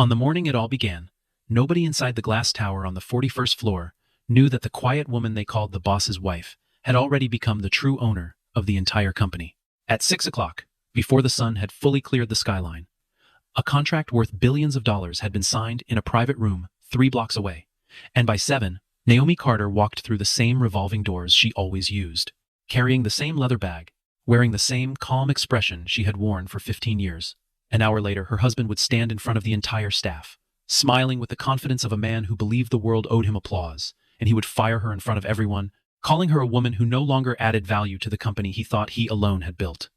On the morning it all began, nobody inside the glass tower on the 41st floor knew that the quiet woman they called the boss's wife had already become the true owner of the entire company. At 6 o'clock, before the sun had fully cleared the skyline, a contract worth billions of dollars had been signed in a private room 3 blocks away, and by 7, Naomi Carter walked through the same revolving doors she always used, carrying the same leather bag, wearing the same calm expression she had worn for 15 years. An hour later, her husband would stand in front of the entire staff, smiling with the confidence of a man who believed the world owed him applause, and he would fire her in front of everyone, calling her a woman who no longer added value to the company he thought he alone had built.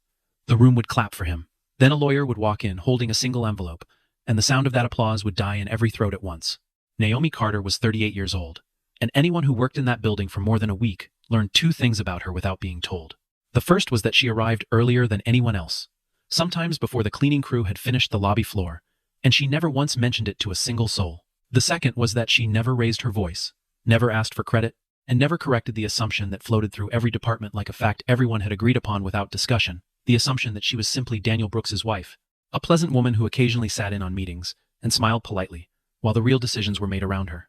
The room would clap for him. Then a lawyer would walk in holding a single envelope, and the sound of that applause would die in every throat at once. Naomi Carter was 38 years old, and anyone who worked in that building for more than a week learned 2 things about her without being told. The first was that she arrived earlier than anyone else, sometimes before the cleaning crew had finished the lobby floor, and she never once mentioned it to a single soul. The second was that she never raised her voice, never asked for credit, and never corrected the assumption that floated through every department like a fact everyone had agreed upon without discussion, the assumption that she was simply Daniel Brooks's wife, a pleasant woman who occasionally sat in on meetings and smiled politely, while the real decisions were made around her.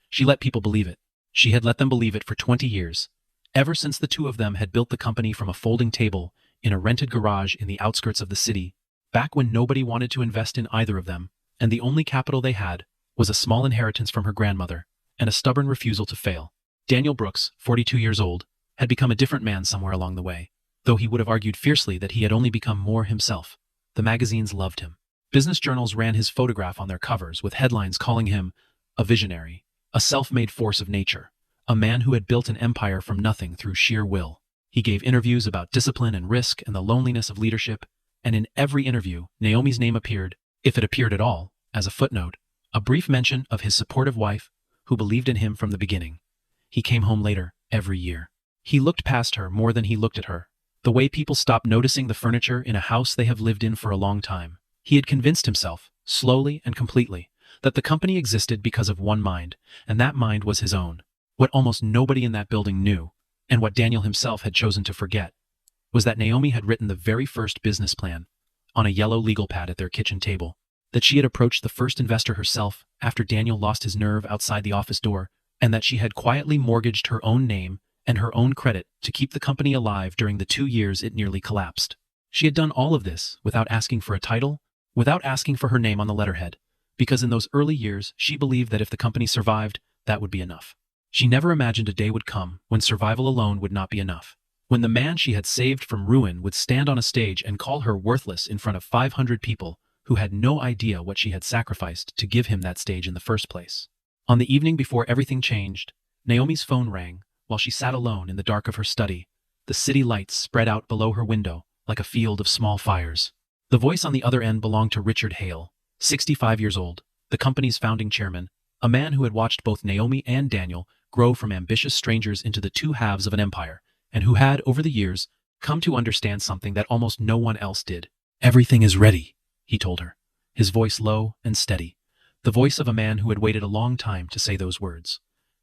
She let people believe it. She had let them believe it for 20 years, ever since the 2 of them had built the company from a folding table in a rented garage in the outskirts of the city, back when nobody wanted to invest in either of them, and the only capital they had was a small inheritance from her grandmother and a stubborn refusal to fail. Daniel Brooks, 42 years old, had become a different man somewhere along the way, though he would have argued fiercely that he had only become more himself. The magazines loved him. Business journals ran his photograph on their covers with headlines calling him a visionary, a self-made force of nature, a man who had built an empire from nothing through sheer will. He gave interviews about discipline and risk and the loneliness of leadership, and in every interview, Naomi's name appeared, if it appeared at all, as a footnote, a brief mention of his supportive wife, who believed in him from the beginning. He came home later, every year. He looked past her more than he looked at her, the way people stop noticing the furniture in a house they have lived in for a long time. He had convinced himself, slowly and completely, that the company existed because of one mind, and that mind was his own. What almost nobody in that building knew, and what Daniel himself had chosen to forget, was that Naomi had written the very first business plan on a yellow legal pad at their kitchen table, that she had approached the first investor herself after Daniel lost his nerve outside the office door, and that she had quietly mortgaged her own name and her own credit to keep the company alive during the 2 years it nearly collapsed. She had done all of this without asking for a title, without asking for her name on the letterhead, because in those early years she believed that if the company survived, that would be enough. She never imagined a day would come when survival alone would not be enough, when the man she had saved from ruin would stand on a stage and call her worthless in front of 500 people who had no idea what she had sacrificed to give him that stage in the first place. On the evening before everything changed, Naomi's phone rang while she sat alone in the dark of her study, the city lights spread out below her window like a field of small fires. The voice on the other end belonged to Richard Hale, 65 years old, the company's founding chairman, a man who had watched both Naomi and Daniel grow from ambitious strangers into the 2 halves of an empire, and who had, over the years, come to understand something that almost no one else did. "Everything is ready," he told her, his voice low and steady, the voice of a man who had waited a long time to say those words.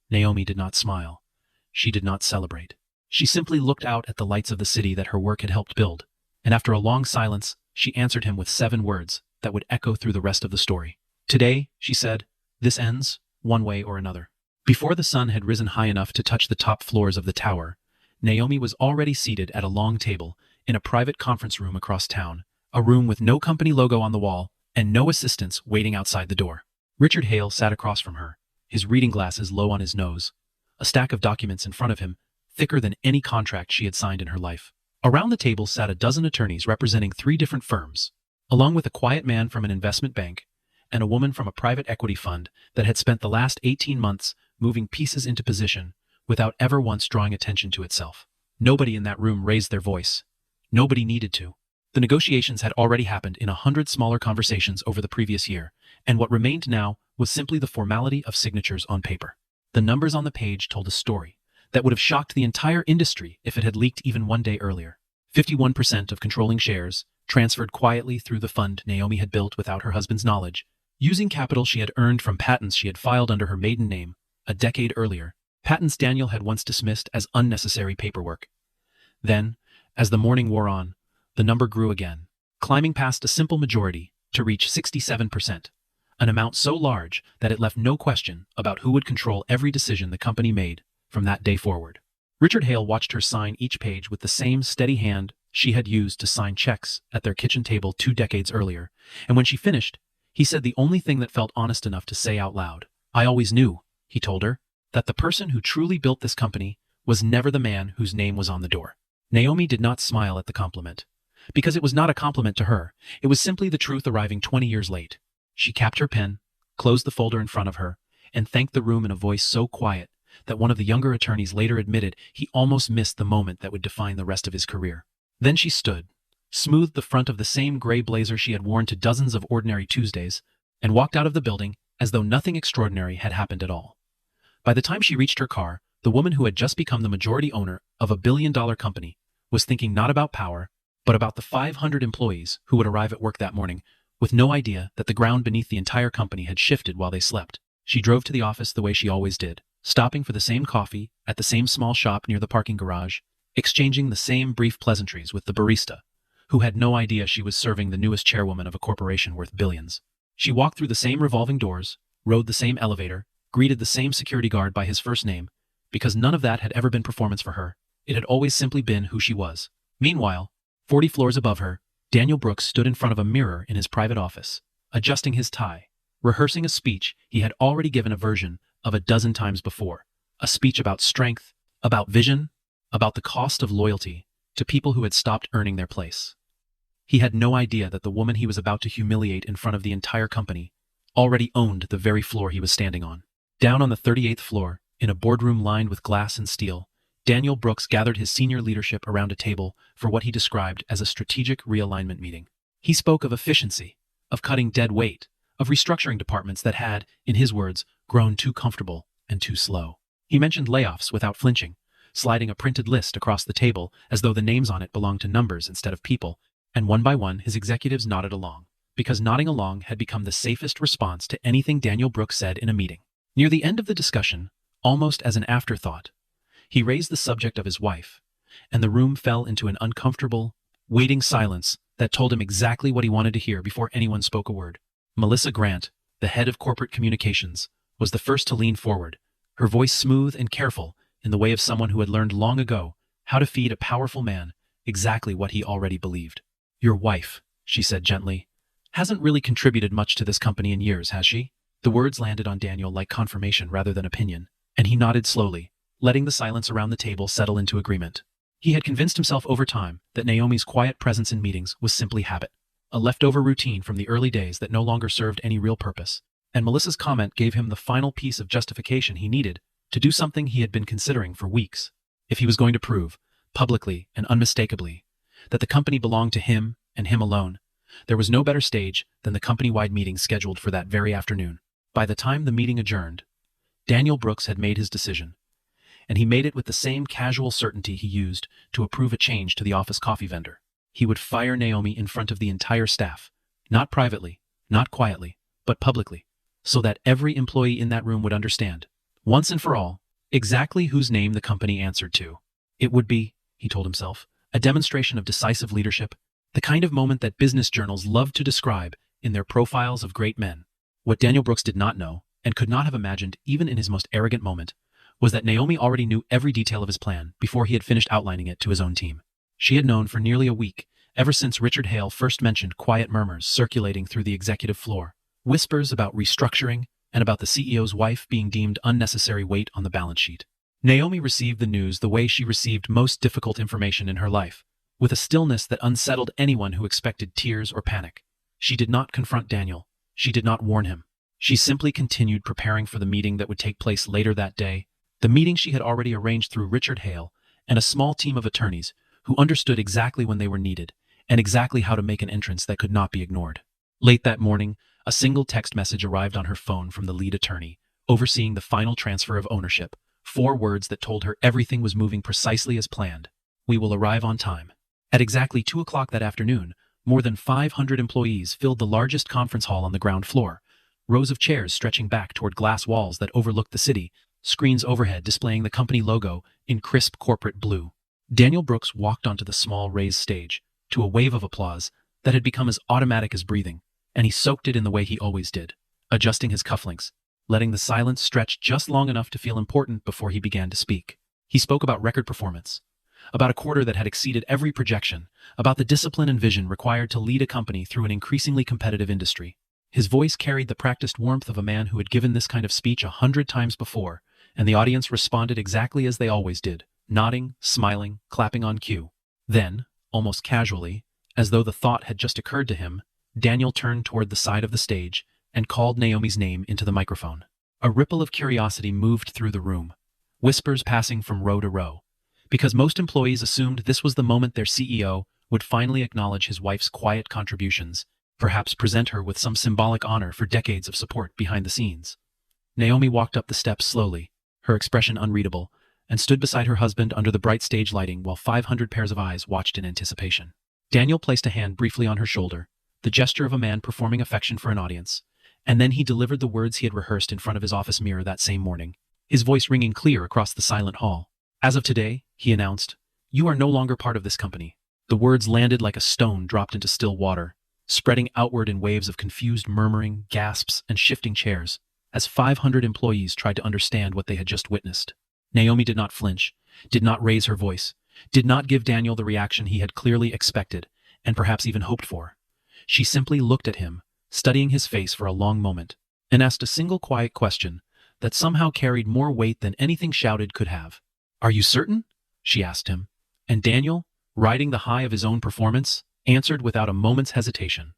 Naomi did not smile. She did not celebrate. She simply looked out at the lights of the city that her work had helped build, and after a long silence, she answered him with 7 words that would echo through the rest of the story. "Today," she said, "this ends, one way or another." Before the sun had risen high enough to touch the top floors of the tower, Naomi was already seated at a long table in a private conference room across town, a room with no company logo on the wall and no assistants waiting outside the door. Richard Hale sat across from her, his reading glasses low on his nose, a stack of documents in front of him, thicker than any contract she had signed in her life. Around the table sat a dozen attorneys representing 3 different firms, along with a quiet man from an investment bank and a woman from a private equity fund that had spent the last 18 months moving pieces into position without ever once drawing attention to itself. Nobody in that room raised their voice. Nobody needed to. The negotiations had already happened in 100 smaller conversations over the previous year, and what remained now was simply the formality of signatures on paper. The numbers on the page told a story that would have shocked the entire industry if it had leaked even one day earlier. 51% of controlling shares, transferred quietly through the fund Naomi had built without her husband's knowledge, using capital she had earned from patents she had filed under her maiden name a decade earlier, patents Daniel had once dismissed as unnecessary paperwork. Then, as the morning wore on, the number grew again, climbing past a simple majority to reach 67%, an amount so large that it left no question about who would control every decision the company made from that day forward. Richard Hale watched her sign each page with the same steady hand she had used to sign checks at their kitchen table 2 decades earlier, and when she finished, he said the only thing that felt honest enough to say out loud. "I always knew," he told her, "that the person who truly built this company was never the man whose name was on the door." Naomi did not smile at the compliment, because it was not a compliment to her. It was simply the truth arriving 20 years late. She capped her pen, closed the folder in front of her, and thanked the room in a voice so quiet that one of the younger attorneys later admitted he almost missed the moment that would define the rest of his career. Then she stood, smoothed the front of the same gray blazer she had worn to dozens of ordinary Tuesdays, and walked out of the building as though nothing extraordinary had happened at all. By the time she reached her car, the woman who had just become the majority owner of a billion-dollar company was thinking not about power, but about the 500 employees who would arrive at work that morning, with no idea that the ground beneath the entire company had shifted while they slept. She drove to the office the way she always did, stopping for the same coffee at the same small shop near the parking garage, exchanging the same brief pleasantries with the barista, who had no idea she was serving the newest chairwoman of a corporation worth billions. She walked through the same revolving doors, rode the same elevator, greeted the same security guard by his first name, because none of that had ever been performance for her. It had always simply been who she was. Meanwhile, 40 floors above her, Daniel Brooks stood in front of a mirror in his private office, adjusting his tie, rehearsing a speech he had already given a version of a dozen times before, a speech about strength, about vision, about the cost of loyalty to people who had stopped earning their place. He had no idea that the woman he was about to humiliate in front of the entire company already owned the very floor he was standing on. Down on the 38th floor, in a boardroom lined with glass and steel, Daniel Brooks gathered his senior leadership around a table for what he described as a strategic realignment meeting. He spoke of efficiency, of cutting dead weight, of restructuring departments that had, in his words, grown too comfortable and too slow. He mentioned layoffs without flinching, sliding a printed list across the table as though the names on it belonged to numbers instead of people, and one by one his executives nodded along, because nodding along had become the safest response to anything Daniel Brooks said in a meeting. Near the end of the discussion, almost as an afterthought, he raised the subject of his wife, and the room fell into an uncomfortable, waiting silence that told him exactly what he wanted to hear before anyone spoke a word. Melissa Grant, the head of corporate communications, was the first to lean forward, her voice smooth and careful in the way of someone who had learned long ago how to feed a powerful man exactly what he already believed. "Your wife," she said gently, "hasn't really contributed much to this company in years, has she?" The words landed on Daniel like confirmation rather than opinion, and he nodded slowly, letting the silence around the table settle into agreement. He had convinced himself over time that Naomi's quiet presence in meetings was simply habit, a leftover routine from the early days that no longer served any real purpose, and Melissa's comment gave him the final piece of justification he needed to do something he had been considering for weeks. If he was going to prove, publicly and unmistakably, that the company belonged to him and him alone, there was no better stage than the company-wide meeting scheduled for that very afternoon. By the time the meeting adjourned, Daniel Brooks had made his decision, and he made it with the same casual certainty he used to approve a change to the office coffee vendor. He would fire Naomi in front of the entire staff, not privately, not quietly, but publicly, so that every employee in that room would understand, once and for all, exactly whose name the company answered to. It would be, he told himself, a demonstration of decisive leadership, the kind of moment that business journals loved to describe in their profiles of great men. What Daniel Brooks did not know, and could not have imagined even in his most arrogant moment, was that Naomi already knew every detail of his plan before he had finished outlining it to his own team. She had known for nearly a week, ever since Richard Hale first mentioned quiet murmurs circulating through the executive floor, whispers about restructuring and about the CEO's wife being deemed unnecessary weight on the balance sheet. Naomi received the news the way she received most difficult information in her life, with a stillness that unsettled anyone who expected tears or panic. She did not confront Daniel. She did not warn him. She simply continued preparing for the meeting that would take place later that day, the meeting she had already arranged through Richard Hale and a small team of attorneys who understood exactly when they were needed and exactly how to make an entrance that could not be ignored. Late that morning, a single text message arrived on her phone from the lead attorney, overseeing the final transfer of ownership, 4 words that told her everything was moving precisely as planned. "We will arrive on time." At exactly 2 o'clock that afternoon, more than 500 employees filled the largest conference hall on the ground floor, rows of chairs stretching back toward glass walls that overlooked the city, screens overhead displaying the company logo in crisp corporate blue. Daniel Brooks walked onto the small raised stage, to a wave of applause that had become as automatic as breathing, and he soaked it in the way he always did, adjusting his cufflinks, letting the silence stretch just long enough to feel important before he began to speak. He spoke about record performance, about a quarter that had exceeded every projection, about the discipline and vision required to lead a company through an increasingly competitive industry. His voice carried the practiced warmth of a man who had given this kind of speech 100 times before, and the audience responded exactly as they always did, nodding, smiling, clapping on cue. Then, almost casually, as though the thought had just occurred to him, Daniel turned toward the side of the stage and called Naomi's name into the microphone. A ripple of curiosity moved through the room, whispers passing from row to row, because most employees assumed this was the moment their CEO would finally acknowledge his wife's quiet contributions, perhaps present her with some symbolic honor for decades of support behind the scenes. Naomi walked up the steps slowly, her expression unreadable, and stood beside her husband under the bright stage lighting while 500 pairs of eyes watched in anticipation. Daniel placed a hand briefly on her shoulder, the gesture of a man performing affection for an audience, and then he delivered the words he had rehearsed in front of his office mirror that same morning, his voice ringing clear across the silent hall. "As of today," he announced, "you are no longer part of this company." The words landed like a stone dropped into still water, spreading outward in waves of confused murmuring, gasps, and shifting chairs, as 500 employees tried to understand what they had just witnessed. Naomi did not flinch, did not raise her voice, did not give Daniel the reaction he had clearly expected, and perhaps even hoped for. She simply looked at him, studying his face for a long moment, and asked a single quiet question that somehow carried more weight than anything shouted could have. "Are you certain?" she asked him, and Daniel, riding the high of his own performance, answered without a moment's hesitation.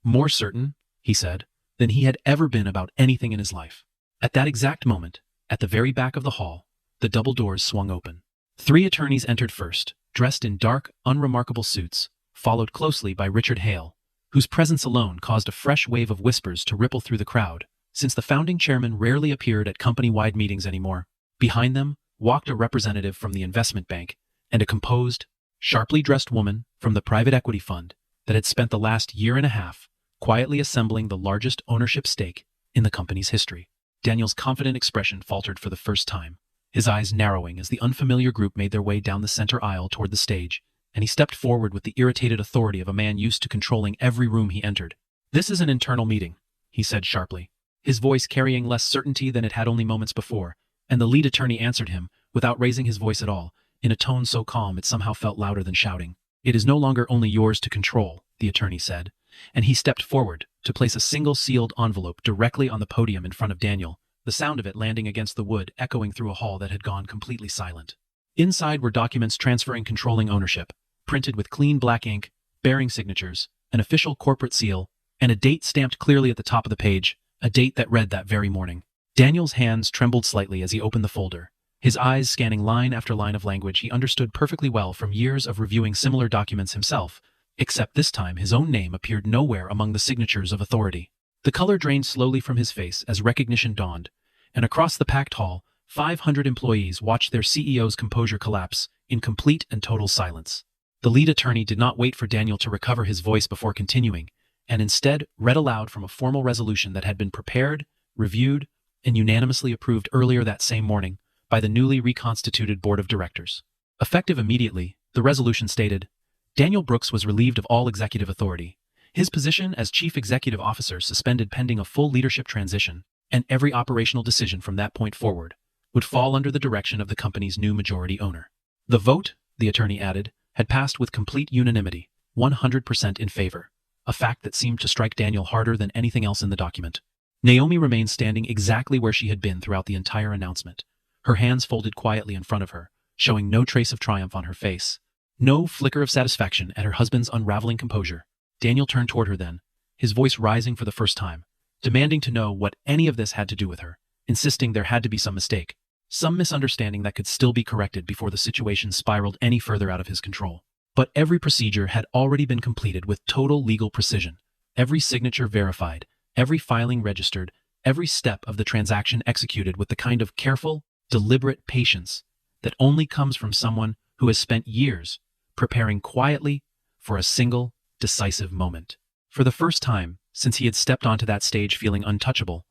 "More certain," he said, "than he had ever been about anything in his life." At that exact moment, at the very back of the hall, the double doors swung open. 3 attorneys entered first, dressed in dark, unremarkable suits, followed closely by Richard Hale, whose presence alone caused a fresh wave of whispers to ripple through the crowd, since the founding chairman rarely appeared at company-wide meetings anymore. Behind them walked a representative from the investment bank and a composed, sharply dressed woman from the private equity fund that had spent the last year and a half quietly assembling the largest ownership stake in the company's history. Daniel's confident expression faltered for the first time, his eyes narrowing as the unfamiliar group made their way down the center aisle toward the stage, and he stepped forward with the irritated authority of a man used to controlling every room he entered. "This is an internal meeting," he said sharply, his voice carrying less certainty than it had only moments before, and the lead attorney answered him, without raising his voice at all, in a tone so calm it somehow felt louder than shouting. "It is no longer only yours to control," the attorney said, and he stepped forward to place a single sealed envelope directly on the podium in front of Daniel, the sound of it landing against the wood echoing through a hall that had gone completely silent. Inside were documents transferring controlling ownership, printed with clean black ink, bearing signatures, an official corporate seal, and a date stamped clearly at the top of the page, a date that read that very morning. Daniel's hands trembled slightly as he opened the folder, his eyes scanning line after line of language he understood perfectly well from years of reviewing similar documents himself, except this time his own name appeared nowhere among the signatures of authority. The color drained slowly from his face as recognition dawned, and across the packed hall, 500 employees watched their CEO's composure collapse in complete and total silence. The lead attorney did not wait for Daniel to recover his voice before continuing, and instead read aloud from a formal resolution that had been prepared, reviewed, and unanimously approved earlier that same morning by the newly reconstituted board of directors. Effective immediately, the resolution stated, Daniel Brooks was relieved of all executive authority. His position as chief executive officer suspended pending a full leadership transition, and every operational decision from that point forward would fall under the direction of the company's new majority owner. The vote, the attorney added, had passed with complete unanimity, 100% in favor, a fact that seemed to strike Daniel harder than anything else in the document. Naomi remained standing exactly where she had been throughout the entire announcement, her hands folded quietly in front of her, showing no trace of triumph on her face, no flicker of satisfaction at her husband's unraveling composure. Daniel turned toward her then, his voice rising for the first time, demanding to know what any of this had to do with her, insisting there had to be some mistake, some misunderstanding that could still be corrected before the situation spiraled any further out of his control. But every procedure had already been completed with total legal precision, every signature verified, every filing registered, every step of the transaction executed with the kind of careful, deliberate patience that only comes from someone who has spent years preparing quietly for a single, decisive moment. For the first time since he had stepped onto that stage feeling untouchable,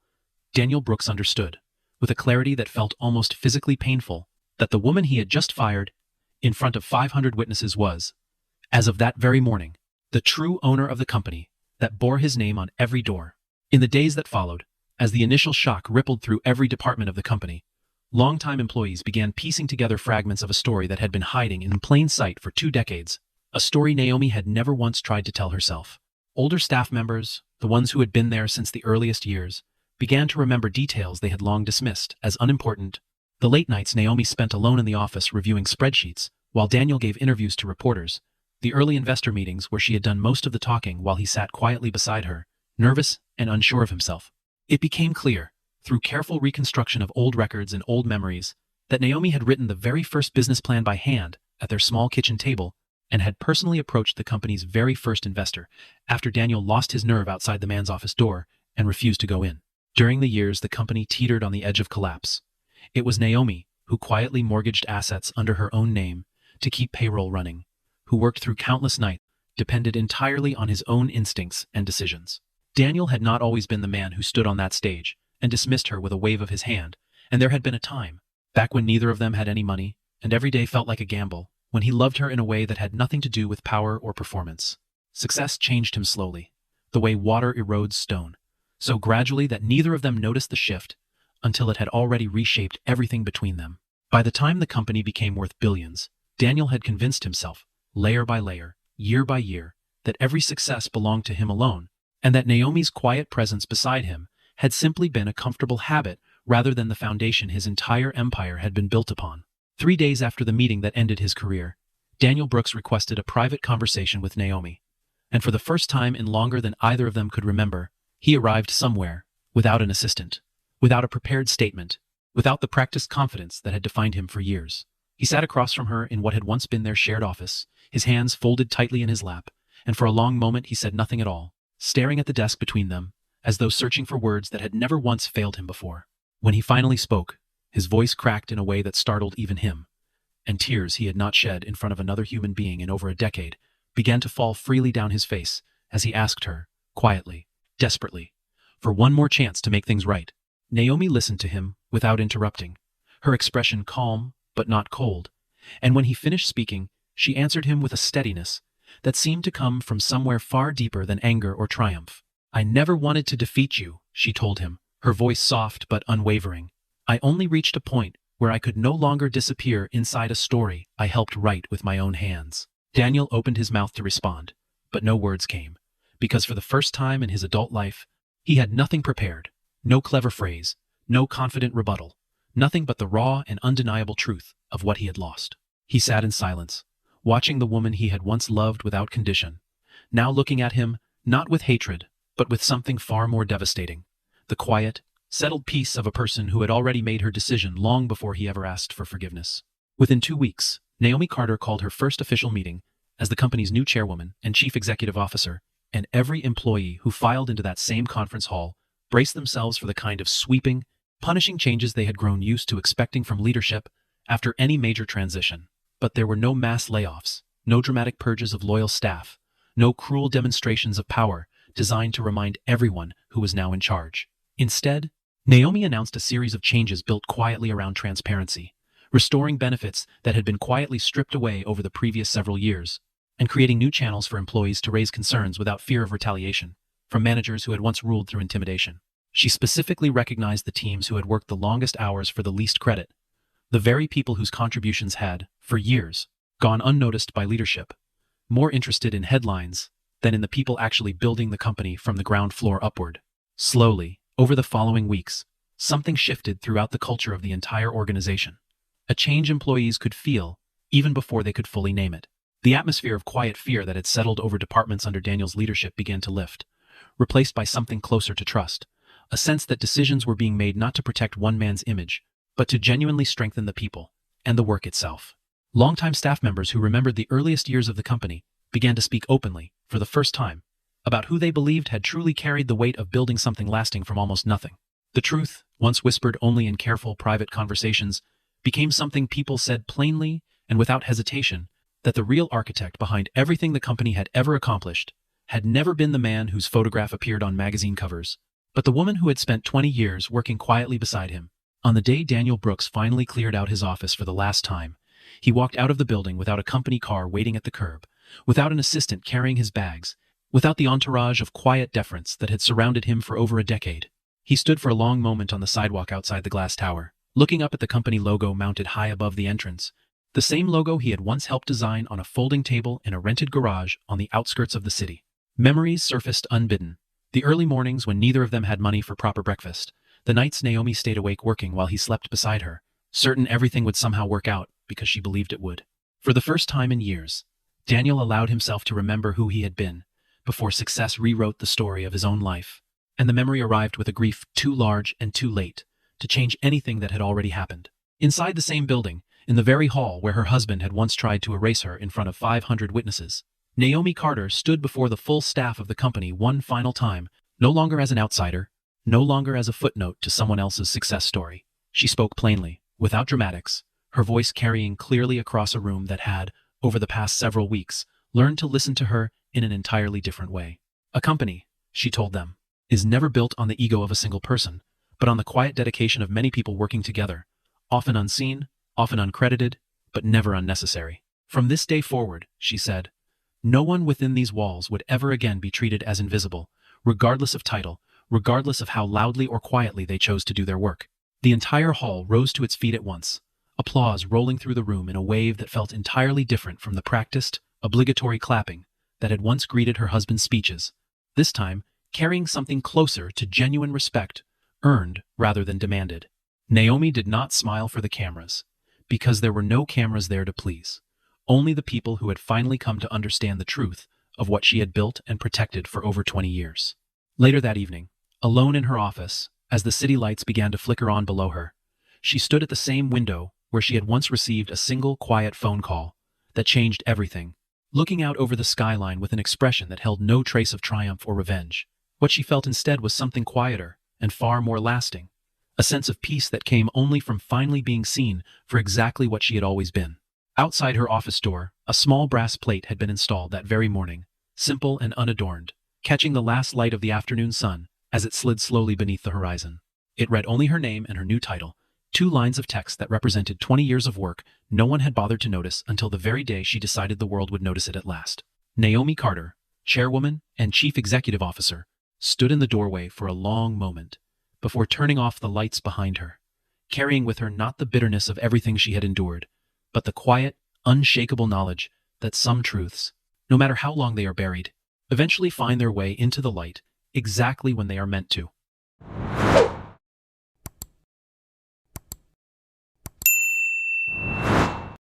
Daniel Brooks understood, with a clarity that felt almost physically painful, that the woman he had just fired in front of 500 witnesses was, as of that very morning, the true owner of the company that bore his name on every door. In the days that followed, as the initial shock rippled through every department of the company, longtime employees began piecing together fragments of a story that had been hiding in plain sight for 2 decades, a story Naomi had never once tried to tell herself. Older staff members, the ones who had been there since the earliest years, began to remember details they had long dismissed as unimportant. The late nights Naomi spent alone in the office reviewing spreadsheets, while Daniel gave interviews to reporters, the early investor meetings where she had done most of the talking while he sat quietly beside her, nervous and unsure of himself. It became clear, through careful reconstruction of old records and old memories, that Naomi had written the very first business plan by hand at their small kitchen table and had personally approached the company's very first investor after Daniel lost his nerve outside the man's office door and refused to go in. During the years the company teetered on the edge of collapse, it was Naomi who quietly mortgaged assets under her own name to keep payroll running, who worked through countless nights, depended entirely on his own instincts and decisions. Daniel had not always been the man who stood on that stage and dismissed her with a wave of his hand, and there had been a time, back when neither of them had any money, and every day felt like a gamble, when he loved her in a way that had nothing to do with power or performance. Success changed him slowly, the way water erodes stone, so gradually that neither of them noticed the shift until it had already reshaped everything between them. By the time the company became worth billions, Daniel had convinced himself, layer by layer, year by year, that every success belonged to him alone, and that Naomi's quiet presence beside him had simply been a comfortable habit rather than the foundation his entire empire had been built upon. 3 days after the meeting that ended his career, Daniel Brooks requested a private conversation with Naomi, and for the first time in longer than either of them could remember, he arrived somewhere, without an assistant, without a prepared statement, without the practiced confidence that had defined him for years. He sat across from her in what had once been their shared office, his hands folded tightly in his lap, and for a long moment he said nothing at all, staring at the desk between them, as though searching for words that had never once failed him before. When he finally spoke, his voice cracked in a way that startled even him, and tears he had not shed in front of another human being in over a decade began to fall freely down his face as he asked her, quietly, desperately, for one more chance to make things right. Naomi listened to him without interrupting, her expression calm but not cold, and when he finished speaking, she answered him with a steadiness that seemed to come from somewhere far deeper than anger or triumph. "I never wanted to defeat you," she told him, her voice soft but unwavering. "I only reached a point where I could no longer disappear inside a story I helped write with my own hands." Daniel opened his mouth to respond, but no words came, because for the first time in his adult life, he had nothing prepared, no clever phrase, no confident rebuttal, nothing but the raw and undeniable truth of what he had lost. He sat in silence, watching the woman he had once loved without condition, now looking at him, not with hatred, but with something far more devastating, the quiet, settled peace of a person who had already made her decision long before he ever asked for forgiveness. Within 2 weeks, Naomi Carter called her first official meeting as the company's new chairwoman and chief executive officer, and every employee who filed into that same conference hall braced themselves for the kind of sweeping, punishing changes they had grown used to expecting from leadership after any major transition. But there were no mass layoffs, no dramatic purges of loyal staff, no cruel demonstrations of power designed to remind everyone who was now in charge. Instead, Naomi announced a series of changes built quietly around transparency, restoring benefits that had been quietly stripped away over the previous several years, and creating new channels for employees to raise concerns without fear of retaliation from managers who had once ruled through intimidation. She specifically recognized the teams who had worked the longest hours for the least credit, the very people whose contributions had, for years, gone unnoticed by leadership, more interested in headlines than in the people actually building the company from the ground floor upward. Slowly, over the following weeks, something shifted throughout the culture of the entire organization, a change employees could feel even before they could fully name it. The atmosphere of quiet fear that had settled over departments under Daniel's leadership began to lift, replaced by something closer to trust, a sense that decisions were being made not to protect one man's image, but to genuinely strengthen the people and the work itself. Longtime staff members who remembered the earliest years of the company began to speak openly, for the first time, about who they believed had truly carried the weight of building something lasting from almost nothing. The truth, once whispered only in careful private conversations, became something people said plainly and without hesitation, that the real architect behind everything the company had ever accomplished had never been the man whose photograph appeared on magazine covers, but the woman who had spent 20 years working quietly beside him. On the day Daniel Brooks finally cleared out his office for the last time, he walked out of the building without a company car waiting at the curb, without an assistant carrying his bags, without the entourage of quiet deference that had surrounded him for over a decade. He stood for a long moment on the sidewalk outside the glass tower, looking up at the company logo mounted high above the entrance, the same logo he had once helped design on a folding table in a rented garage on the outskirts of the city. Memories surfaced unbidden. The early mornings when neither of them had money for proper breakfast, the nights Naomi stayed awake working while he slept beside her, certain everything would somehow work out because she believed it would. For the first time in years, Daniel allowed himself to remember who he had been, before success rewrote the story of his own life, and the memory arrived with a grief too large and too late to change anything that had already happened. Inside the same building, in the very hall where her husband had once tried to erase her in front of 500 witnesses, Naomi Carter stood before the full staff of the company one final time, no longer as an outsider, no longer as a footnote to someone else's success story. She spoke plainly, without dramatics, her voice carrying clearly across a room that had, over the past several weeks, learned to listen to her in an entirely different way. A company, she told them, is never built on the ego of a single person, but on the quiet dedication of many people working together, often unseen, often uncredited, but never unnecessary. From this day forward, she said, no one within these walls would ever again be treated as invisible, regardless of title, regardless of how loudly or quietly they chose to do their work. The entire hall rose to its feet at once, applause rolling through the room in a wave that felt entirely different from the practiced, obligatory clapping that had once greeted her husband's speeches, this time carrying something closer to genuine respect, earned rather than demanded. Naomi did not smile for the cameras, because there were no cameras there to please, only the people who had finally come to understand the truth of what she had built and protected for over 20 years. Later that evening, alone in her office, as the city lights began to flicker on below her, she stood at the same window where she had once received a single quiet phone call that changed everything, looking out over the skyline with an expression that held no trace of triumph or revenge. What she felt instead was something quieter and far more lasting, a sense of peace that came only from finally being seen for exactly what she had always been. Outside her office door, a small brass plate had been installed that very morning, simple and unadorned, catching the last light of the afternoon sun as it slid slowly beneath the horizon. It read only her name and her new title, 2 lines of text that represented 20 years of work no one had bothered to notice until the very day she decided the world would notice it at last. Naomi Carter, chairwoman and chief executive officer, stood in the doorway for a long moment before turning off the lights behind her, carrying with her not the bitterness of everything she had endured, but the quiet, unshakable knowledge that some truths, no matter how long they are buried, eventually find their way into the light exactly when they are meant to.